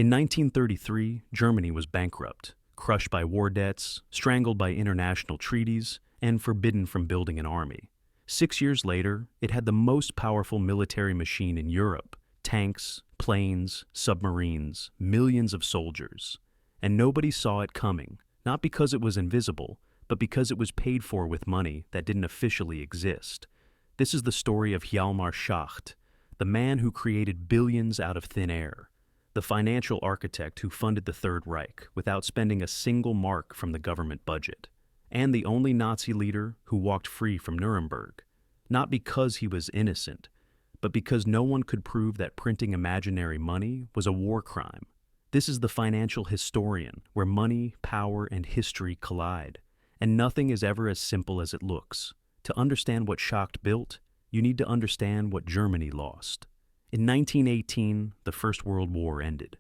In 1933, Germany was bankrupt, crushed by war debts, strangled by international treaties, and forbidden from building an army. 6 years later, it had the most powerful military machine in Europe: tanks, planes, submarines, millions of soldiers. And nobody saw it coming, not because it was invisible, but because it was paid for with money that didn't officially exist. This is the story of Hjalmar Schacht, the man who created billions out of thin air, the financial architect who funded the Third Reich without spending a single mark from the government budget, and the only Nazi leader who walked free from Nuremberg, not because he was innocent, but because no one could prove that printing imaginary money was a war crime. This is the financial historian, where money, power, and history collide, and nothing is ever as simple as it looks. To understand what Schacht built, you need to understand what Germany lost. In 1918, the First World War ended.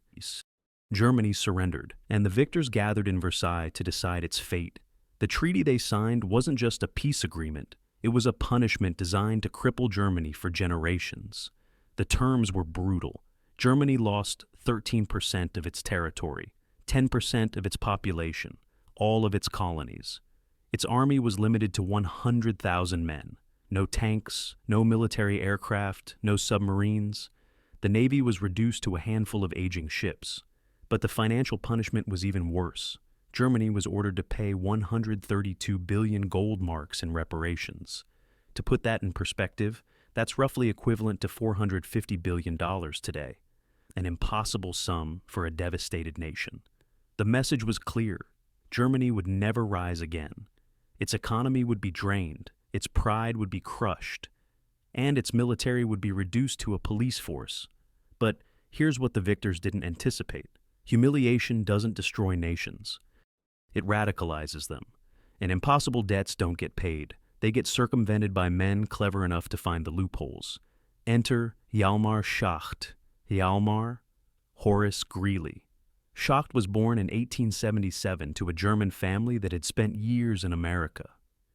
Germany surrendered, and the victors gathered in Versailles to decide its fate. The treaty they signed wasn't just a peace agreement, it was a punishment designed to cripple Germany for generations. The terms were brutal. Germany lost 13% of its territory, 10% of its population, all of its colonies. Its army was limited to 100,000 men. No tanks, no military aircraft, no submarines. The Navy was reduced to a handful of aging ships. But the financial punishment was even worse. Germany was ordered to pay 132 billion gold marks in reparations. To put that in perspective, that's roughly equivalent to $450 billion today. An impossible sum for a devastated nation. The message was clear. Germany would never rise again. Its economy would be drained, its pride would be crushed, and its military would be reduced to a police force. But here's what the victors didn't anticipate. Humiliation doesn't destroy nations. It radicalizes them. And impossible debts don't get paid. They get circumvented by men clever enough to find the loopholes. Enter Hjalmar Schacht. Hjalmar Horace Greeley. Schacht was born in 1877 to a German family that had spent years in America.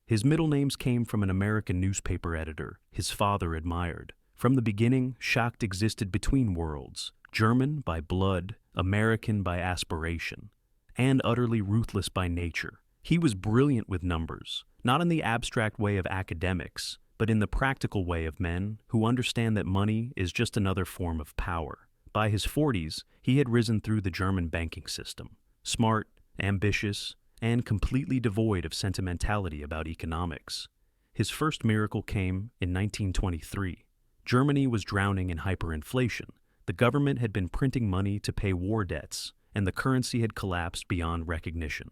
His middle names came from an American newspaper editor his father admired. From the beginning, Schacht existed between worlds, German by blood, American by aspiration, and utterly ruthless by nature. He was brilliant with numbers, not in the abstract way of academics, but in the practical way of men who understand that money is just another form of power. By his 40s, he had risen through the German banking system, smart, ambitious, and completely devoid of sentimentality about economics. His first miracle came in 1923. Germany was drowning in hyperinflation. The government had been printing money to pay war debts, and the currency had collapsed beyond recognition.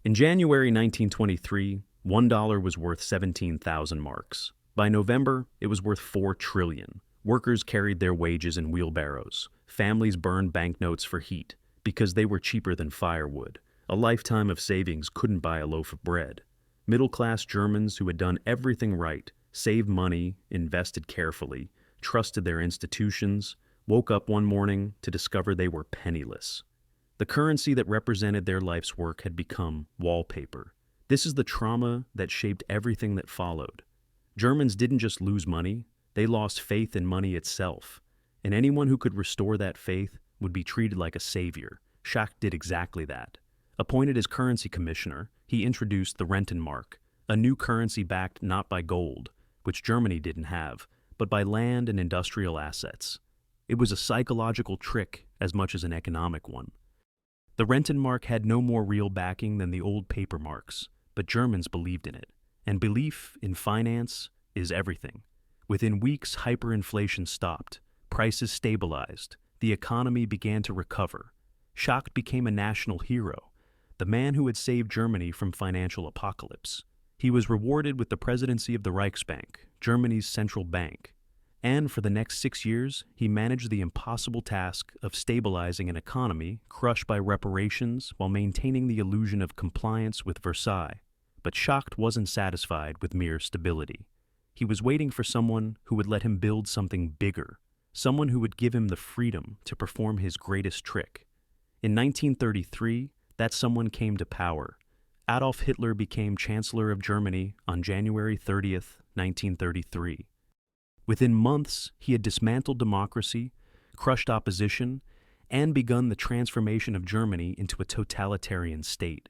In January 1923, $1 was worth 17,000 marks. By November, it was worth 4 trillion. Workers carried their wages in wheelbarrows. Families burned banknotes for heat because they were cheaper than firewood. A lifetime of savings couldn't buy a loaf of bread. Middle-class Germans who had done everything right, saved money, invested carefully, trusted their institutions, woke up one morning to discover they were penniless. The currency that represented their life's work had become wallpaper. This is the trauma that shaped everything that followed. Germans didn't just lose money, they lost faith in money itself. And anyone who could restore that faith would be treated like a savior. Schacht did exactly that. Appointed as currency commissioner, he introduced the Rentenmark, a new currency backed not by gold, which Germany didn't have, but by land and industrial assets. It was a psychological trick as much as an economic one. The Rentenmark had no more real backing than the old paper marks, but Germans believed in it. And belief in finance is everything. Within weeks, hyperinflation stopped, prices stabilized, the economy began to recover. Schacht became a national hero, the man who had saved Germany from financial apocalypse. He was rewarded with the presidency of the Reichsbank, Germany's central bank. And for the next 6 years, he managed the impossible task of stabilizing an economy crushed by reparations while maintaining the illusion of compliance with Versailles. But Schacht wasn't satisfied with mere stability. He was waiting for someone who would let him build something bigger, someone who would give him the freedom to perform his greatest trick. In 1933, that someone came to power. Adolf Hitler became Chancellor of Germany on January 30th, 1933. Within months, he had dismantled democracy, crushed opposition, and begun the transformation of Germany into a totalitarian state.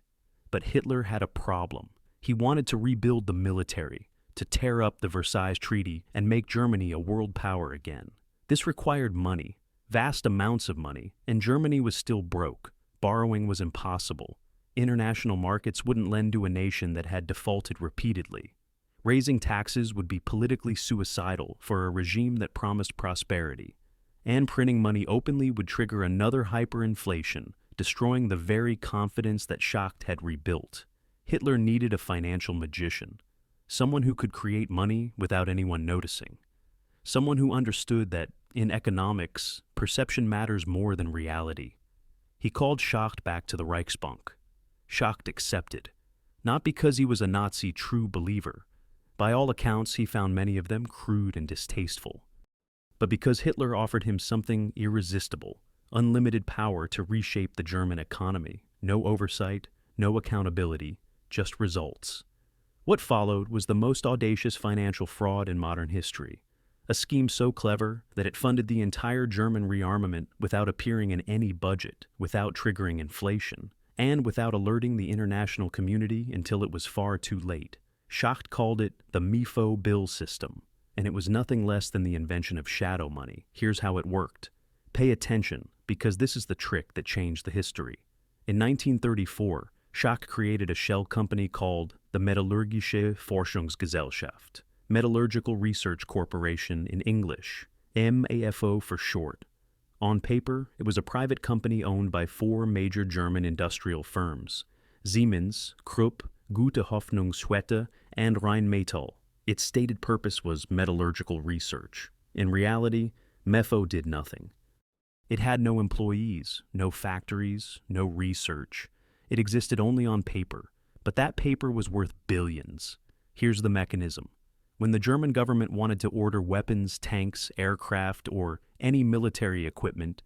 But Hitler had a problem. He wanted to rebuild the military, to tear up the Versailles Treaty and make Germany a world power again. This required money, vast amounts of money, and Germany was still broke. Borrowing was impossible. International markets wouldn't lend to a nation that had defaulted repeatedly. Raising taxes would be politically suicidal for a regime that promised prosperity. And printing money openly would trigger another hyperinflation, destroying the very confidence that Schacht had rebuilt. Hitler needed a financial magician, someone who could create money without anyone noticing, someone who understood that, in economics, perception matters more than reality. He called Schacht back to the Reichsbank. Schacht accepted, not because he was a Nazi true believer. By all accounts, he found many of them crude and distasteful. But because Hitler offered him something irresistible, unlimited power to reshape the German economy. No oversight, no accountability, just results. What followed was the most audacious financial fraud in modern history. A scheme so clever that it funded the entire German rearmament without appearing in any budget, without triggering inflation, and without alerting the international community until it was far too late. Schacht called it the MEFO Bills System, and it was nothing less than the invention of shadow money. Here's how it worked. Pay attention, because this is the trick that changed the history. In 1934, Schacht created a shell company called the Metallurgische Forschungsgesellschaft, Metallurgical Research Corporation in English, MEFO for short. On paper, it was a private company owned by 4 major German industrial firms: Siemens, Krupp, Gute Hoffnung Schwette, and Rheinmetall. Its stated purpose was metallurgical research. In reality, MEFO did nothing. It had no employees, no factories, no research. It existed only on paper, but that paper was worth billions. Here's the mechanism. When the German government wanted to order weapons, tanks, aircraft, or any military equipment,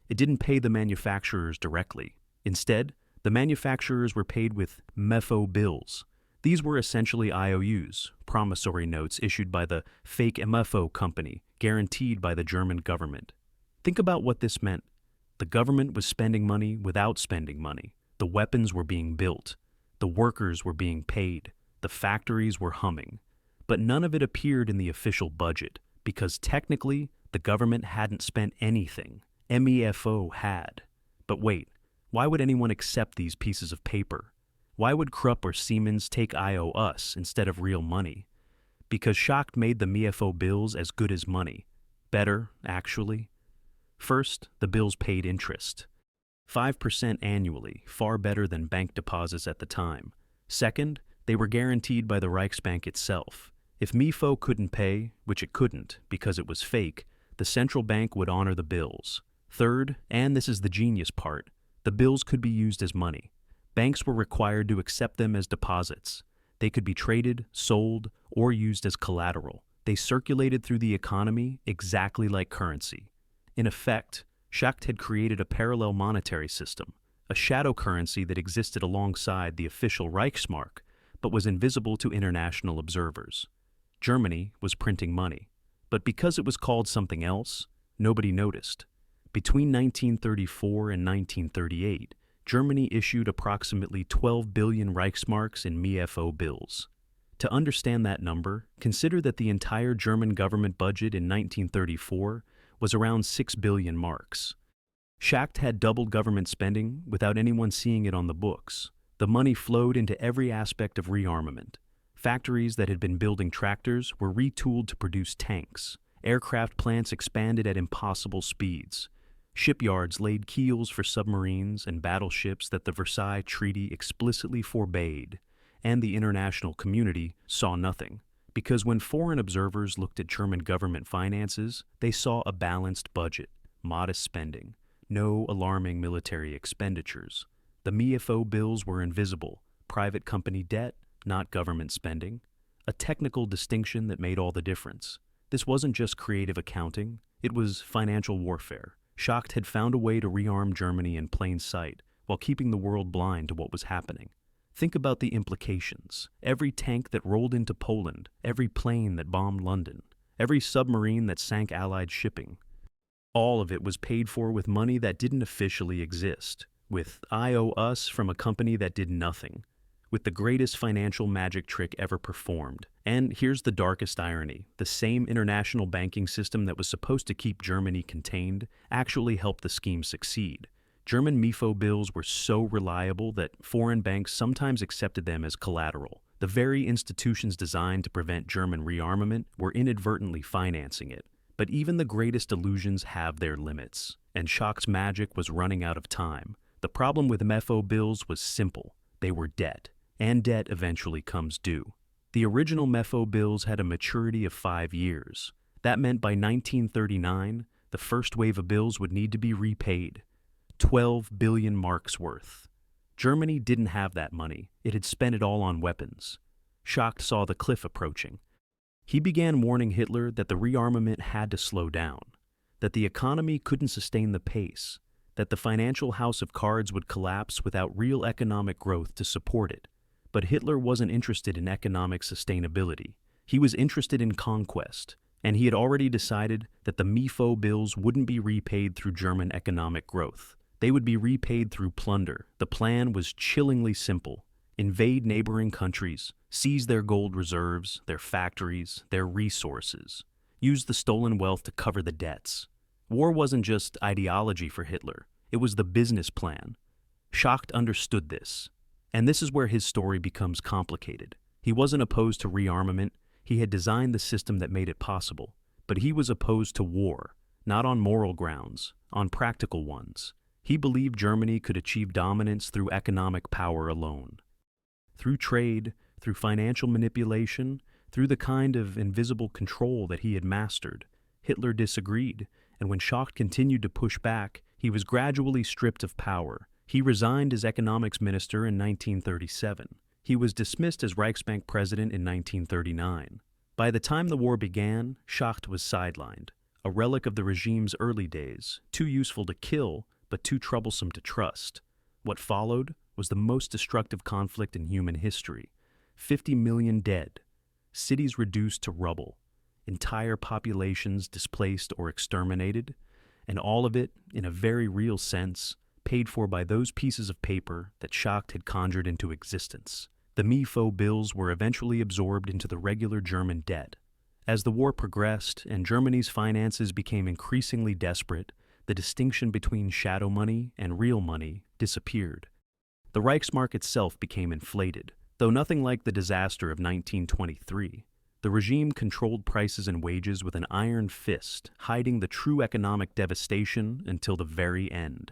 it didn't pay the manufacturers directly. Instead, the manufacturers were paid with MEFO bills. These were essentially IOUs, promissory notes issued by the fake MEFO company, guaranteed by the German government. Think about what this meant. The government was spending money without spending money. The weapons were being built. The workers were being paid. The factories were humming. But none of it appeared in the official budget, because technically, the government hadn't spent anything. MEFO had. But wait, why would anyone accept these pieces of paper? Why would Krupp or Siemens take IOUs instead of real money? Because Schacht made the MEFO bills as good as money. Better, actually. First, the bills paid interest. 5% annually, far better than bank deposits at the time. Second, they were guaranteed by the Reichsbank itself. If MEFO couldn't pay, which it couldn't because it was fake, the central bank would honor the bills. Third, and this is the genius part, the bills could be used as money. Banks were required to accept them as deposits. They could be traded, sold, or used as collateral. They circulated through the economy exactly like currency. In effect, Schacht had created a parallel monetary system, a shadow currency that existed alongside the official Reichsmark, but was invisible to international observers. Germany was printing money, but because it was called something else, nobody noticed. Between 1934 and 1938, Germany issued approximately 12 billion Reichsmarks in MEFO bills. To understand that number, consider that the entire German government budget in 1934 was around 6 billion marks. Schacht had doubled government spending without anyone seeing it on the books. The money flowed into every aspect of rearmament. Factories that had been building tractors were retooled to produce tanks. Aircraft plants expanded at impossible speeds. Shipyards laid keels for submarines and battleships that the Versailles Treaty explicitly forbade, and the international community saw nothing. Because when foreign observers looked at German government finances, they saw a balanced budget, modest spending, no alarming military expenditures. The MEFO bills were invisible, private company debt, not government spending, a technical distinction that made all the difference. This wasn't just creative accounting, it was financial warfare. Schacht had found a way to rearm Germany in plain sight, while keeping the world blind to what was happening. Think about the implications. Every tank that rolled into Poland, every plane that bombed London, every submarine that sank Allied shipping. All of it was paid for with money that didn't officially exist, with "I owe us" from a company that did nothing, with the greatest financial magic trick ever performed. And here's the darkest irony: the same international banking system that was supposed to keep Germany contained actually helped the scheme succeed. German MEFO bills were so reliable that foreign banks sometimes accepted them as collateral. The very institutions designed to prevent German rearmament were inadvertently financing it. But even the greatest illusions have their limits, and Schacht's magic was running out of time. The problem with MEFO bills was simple: they were debt, and debt eventually comes due. The original MEFO bills had a maturity of 5 years. That meant by 1939, the first wave of bills would need to be repaid. 12 billion marks worth. Germany didn't have that money. It had spent it all on weapons. Schacht saw the cliff approaching. He began warning Hitler that the rearmament had to slow down, that the economy couldn't sustain the pace, that the financial house of cards would collapse without real economic growth to support it. But Hitler wasn't interested in economic sustainability. He was interested in conquest, and he had already decided that the MEFO bills wouldn't be repaid through German economic growth. They would be repaid through plunder. The plan was chillingly simple: invade neighboring countries, seize their gold reserves, their factories, their resources, use the stolen wealth to cover the debts. War wasn't just ideology for Hitler, it was the business plan. Schacht understood this, and this is where his story becomes complicated. He wasn't opposed to rearmament, he had designed the system that made it possible, but he was opposed to war, not on moral grounds, on practical ones. He believed Germany could achieve dominance through economic power alone. Through trade, through financial manipulation, through the kind of invisible control that he had mastered. Hitler disagreed, and when Schacht continued to push back, he was gradually stripped of power. He resigned as economics minister in 1937. He was dismissed as Reichsbank president in 1939. By the time the war began, Schacht was sidelined, a relic of the regime's early days, too useful to kill, but too troublesome to trust. What followed was the most destructive conflict in human history. 50 million dead, cities reduced to rubble, entire populations displaced or exterminated, and all of it, in a very real sense, paid for by those pieces of paper that Schacht had conjured into existence. The MEFO bills were eventually absorbed into the regular German debt. As the war progressed and Germany's finances became increasingly desperate, the distinction between shadow money and real money disappeared. The Reichsmark itself became inflated, though nothing like the disaster of 1923. The regime controlled prices and wages with an iron fist, hiding the true economic devastation until the very end.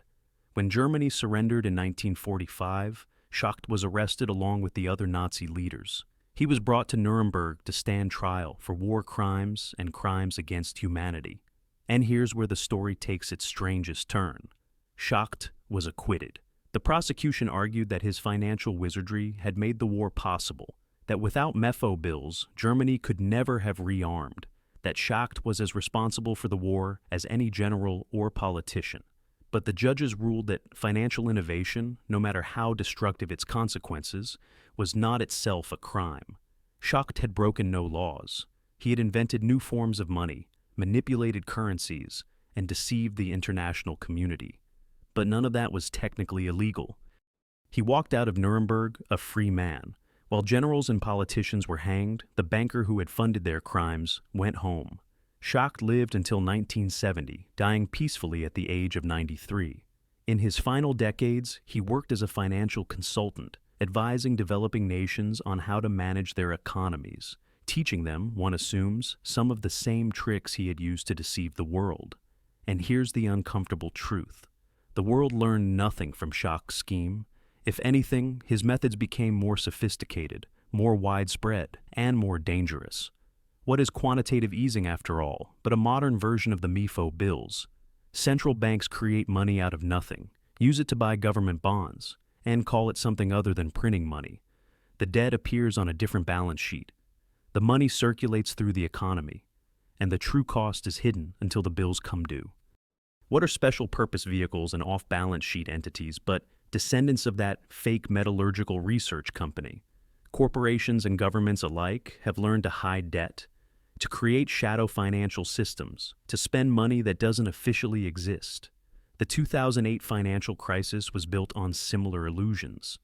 When Germany surrendered in 1945, Schacht was arrested along with the other Nazi leaders. He was brought to Nuremberg to stand trial for war crimes and crimes against humanity. And here's where the story takes its strangest turn. Schacht was acquitted. The prosecution argued that his financial wizardry had made the war possible, that without MEFO bills, Germany could never have rearmed, that Schacht was as responsible for the war as any general or politician. But the judges ruled that financial innovation, no matter how destructive its consequences, was not itself a crime. Schacht had broken no laws. He had invented new forms of money, manipulated currencies, and deceived the international community. But none of that was technically illegal. He walked out of Nuremberg a free man. While generals and politicians were hanged, the banker who had funded their crimes went home. Schacht lived until 1970, dying peacefully at the age of 93. In his final decades, he worked as a financial consultant, advising developing nations on how to manage their economies, teaching them, one assumes, some of the same tricks he had used to deceive the world. And here's the uncomfortable truth. The world learned nothing from Schacht's scheme. If anything, his methods became more sophisticated, more widespread, and more dangerous. What is quantitative easing, after all, but a modern version of the MEFO bills? Central banks create money out of nothing, use it to buy government bonds, and call it something other than printing money. The debt appears on a different balance sheet. The money circulates through the economy, and the true cost is hidden until the bills come due. What are special purpose vehicles and off-balance sheet entities but descendants of that fake metallurgical research company? Corporations and governments alike have learned to hide debt, to create shadow financial systems, to spend money that doesn't officially exist. The 2008 financial crisis was built on similar illusions.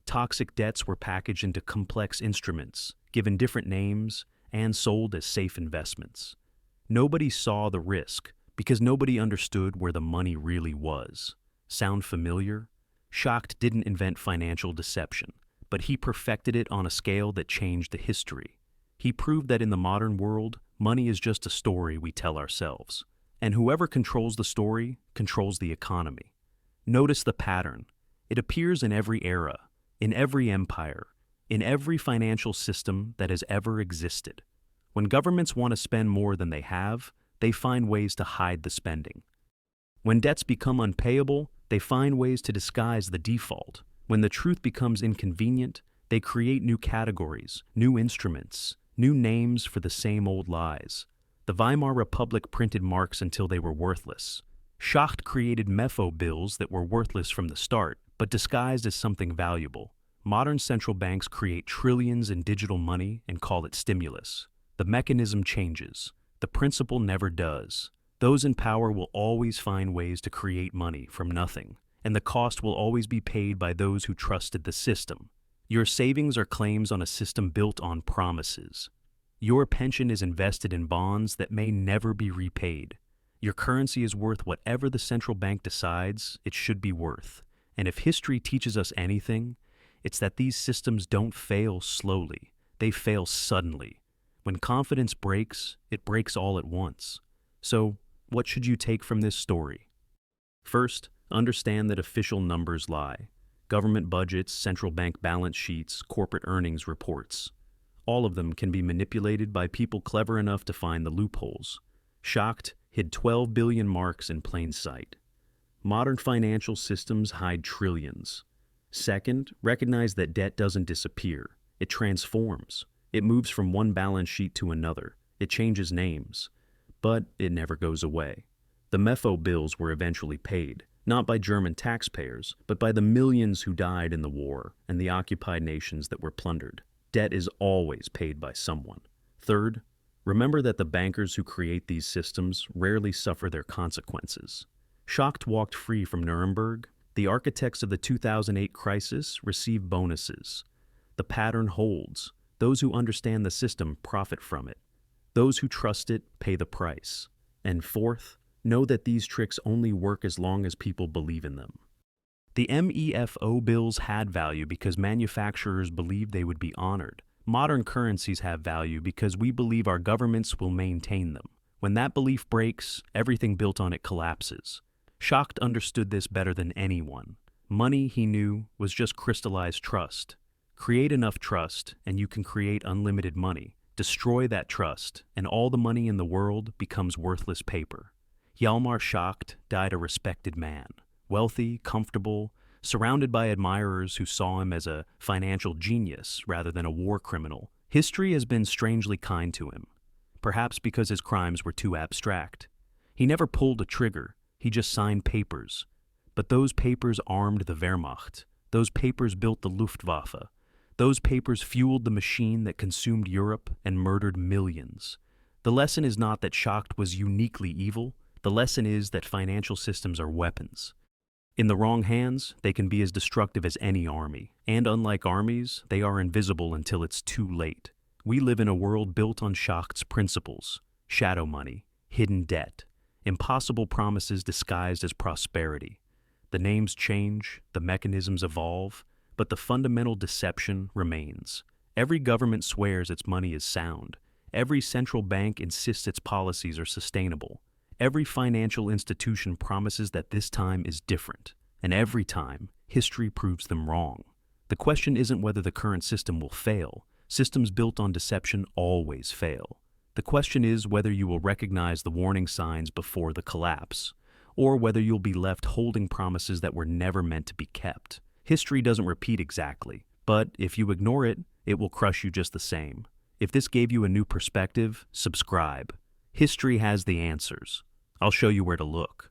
Toxic debts were packaged into complex instruments, given different names, and sold as safe investments. Nobody saw the risk because nobody understood where the money really was. Sound familiar? Schacht didn't invent financial deception, but he perfected it on a scale that changed the history. He proved that in the modern world, money is just a story we tell ourselves. And whoever controls the story controls the economy. Notice the pattern. It appears in every era, in every empire, in every financial system that has ever existed. When governments want to spend more than they have, they find ways to hide the spending. When debts become unpayable, they find ways to disguise the default. When the truth becomes inconvenient, they create new categories, new instruments, new names for the same old lies. The Weimar Republic printed marks until they were worthless. Schacht created MEFO bills that were worthless from the start, but disguised as something valuable. Modern central banks create trillions in digital money and call it stimulus. The mechanism changes. The principle never does. Those in power will always find ways to create money from nothing, and the cost will always be paid by those who trusted the system. Your savings are claims on a system built on promises. Your pension is invested in bonds that may never be repaid. Your currency is worth whatever the central bank decides it should be worth. And if history teaches us anything, it's that these systems don't fail slowly. They fail suddenly. When confidence breaks, it breaks all at once. So, what should you take from this story? First, understand that official numbers lie. Government budgets, central bank balance sheets, corporate earnings reports. All of them can be manipulated by people clever enough to find the loopholes. Schacht hid 12 billion marks in plain sight. Modern financial systems hide trillions. Second, recognize that debt doesn't disappear. It transforms. It moves from one balance sheet to another. It changes names. But it never goes away. The MEFO bills were eventually paid, not by German taxpayers, but by the millions who died in the war and the occupied nations that were plundered. Debt is always paid by someone. Third, remember that the bankers who create these systems rarely suffer their consequences. Schacht walked free from Nuremberg. The architects of the 2008 crisis receive bonuses. The pattern holds. Those who understand the system profit from it. Those who trust it pay the price. And fourth, know that these tricks only work as long as people believe in them. The MEFO bills had value because manufacturers believed they would be honored. Modern currencies have value because we believe our governments will maintain them. When that belief breaks, everything built on it collapses. Schacht understood this better than anyone. Money, he knew, was just crystallized trust. Create enough trust, and you can create unlimited money. Destroy that trust, and all the money in the world becomes worthless paper. Hjalmar Schacht died a respected man. Wealthy, comfortable, surrounded by admirers who saw him as a financial genius rather than a war criminal. History has been strangely kind to him, perhaps because his crimes were too abstract. He never pulled a trigger, he just signed papers. But those papers armed the Wehrmacht. Those papers built the Luftwaffe. Those papers fueled the machine that consumed Europe and murdered millions. The lesson is not that Schacht was uniquely evil. The lesson is that financial systems are weapons. In the wrong hands, they can be as destructive as any army. And unlike armies, they are invisible until it's too late. We live in a world built on Schacht's principles: shadow money, hidden debt, impossible promises disguised as prosperity. The names change, the mechanisms evolve, but the fundamental deception remains. Every government swears its money is sound. Every central bank insists its policies are sustainable. Every financial institution promises that this time is different. And every time, history proves them wrong. The question isn't whether the current system will fail. Systems built on deception always fail. The question is whether you will recognize the warning signs before the collapse, or whether you'll be left holding promises that were never meant to be kept. History doesn't repeat exactly, but if you ignore it, it will crush you just the same. If this gave you a new perspective, subscribe. History has the answers. I'll show you where to look.